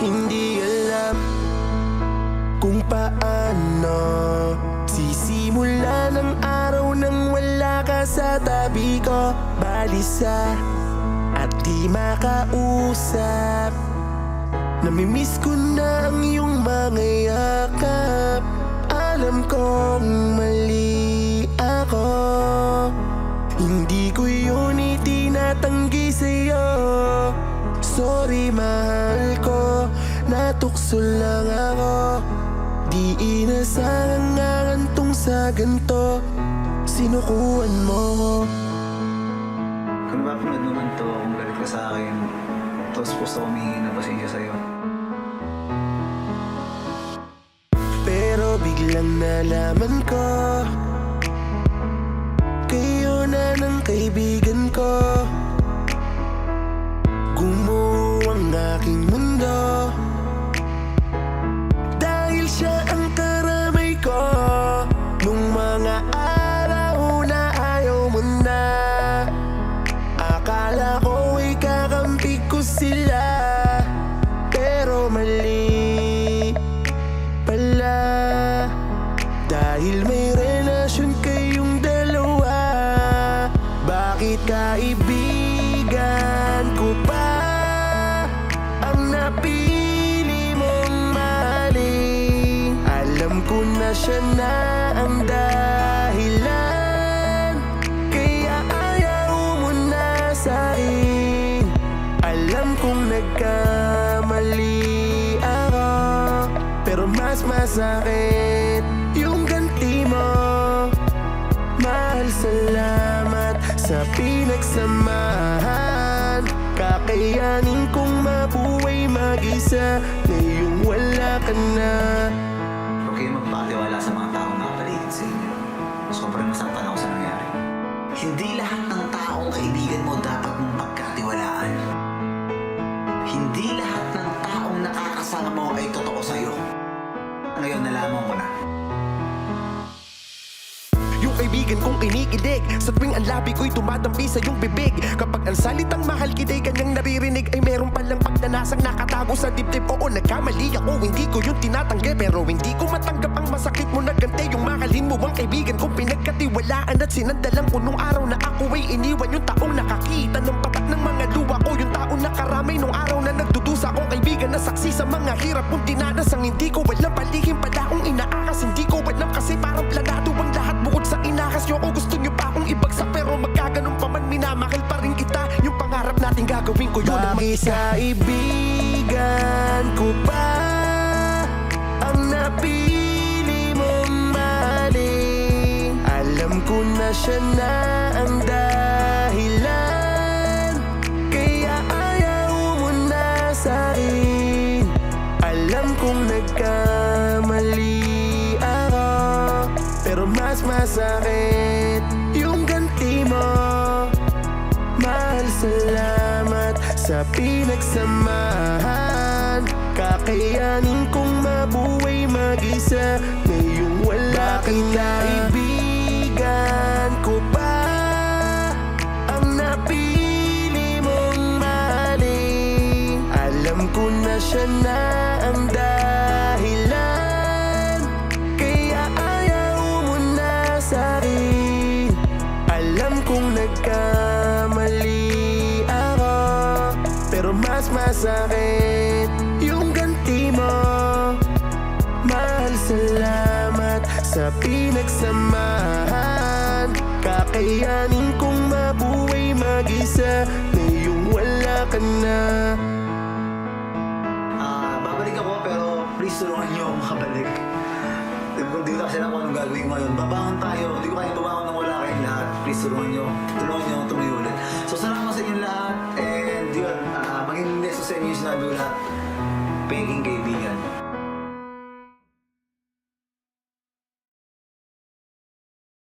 Hindi alam kung paano sisimula ng araw nang wala ka sa tabi ko. Balisa at di makausap, namimiss ko na ang iyong mga yakap. Alam kong mali ako, hindi ko yun itinatanggi sa'yo. Sorry mahal ko, natukso lang ako. Di inasang ngantong sa ganto, sinukuan mo ko. Kung mapanood naman to, kung galit ka sa akin, tapos gusto ko humingi ng pasensya sa'yo. Pero biglang nalaman ko, kayo na ng kaibigan ko. Gumuho ang aking mundo, dahil siya ang karamay ko. Nung mga araw na ayaw mo na, akala ko ikakampi ko sila. Pero mali pala, dahil may relasyon kayong dalawa. Bakit kaibigan ko pa ang napili mong mahalin? Alam ko na siya na ang dahilan, kaya ayaw mo na sa'kin. Alam kong nagkamali ako, pero mas masakit yung ganti mo. Mahal, salamat sa pinagsamahan. Kakayanin kong mabuhay mag-isa ngayong wala ka na. Huwag kayo magpakatiwala sa mga taong nakapaligid sa inyo. Sobrang nasaktan ako sa nangyari. Hindi lahat ng taong kaibigan mo dapat mong pagkatiwalaan. Hindi lahat ng taong nakakasama mo ay totoo sa'yo. Ngayon nalaman ko na. Yung kaibigan kong kinikilig, sa tuwing ang labi ko'y tumatampi sa iyong bibig. Kapag ang salitang mahal kita'y kanyang naririnig, ay meron palang pagnanasang nakatago sa dibdib. Oo, nagkamali ako, hindi ko yung tinatanggi, pero hindi ko matanggap ang masakit mo na gante. Yung mahalin mo ang kaibigan kong pinagkatiwalaan at sinandalan ko nung araw na ako ay iniwan. Yung taong nakakita ng patak ng mga luwa ko, yung taong nakaramay nung araw na nagdudusa akong kaibigan na saksi sa mga hirap kong dinanas. Ang hindi ko alam, palihim pala akong inaakas. Hindi ko alam kasi parang planado ang lahat bukod sa inakas nyo. O gusto nyo pa akong ibagsak, pero magkaganon pa man, minamahal pa rin kita. Yung pangarap natin gagawin ko yun ang mag-isa. Kaibigan ko pa ang napili mong mahalin? Alam ko na siya na ang dahilan, kaya ayaw mo na sa'kin. Alam kong nagkamali ako, pero mas masakit yung ganti mo. Mahal, salamat sa pinagsamahan. Kakayanin kong mabuhay mag-isa ngayong wala ka na. Kaibigan ko pa ang napili mong mahalin? Alam ko na siya na ang dahilan, kaya ayaw mo na sa'kin. Alam kong nagkamali ako, pero mas masakit yung ganti mo. Mahal, salamat sa pinagsamahan. Kakayanin kong mabuhay mag-isa ngayong wala ka na. Babalik ako, pero please tulungan niyo ako makabalik. Kung di ko kasi alam kung anong gagawin ko ngayon, babangon tayo. Hindi ko kaya babangon nang wala kayong lahat. Please tulungan niyo. Tulungan niyo akong tumayo ulit.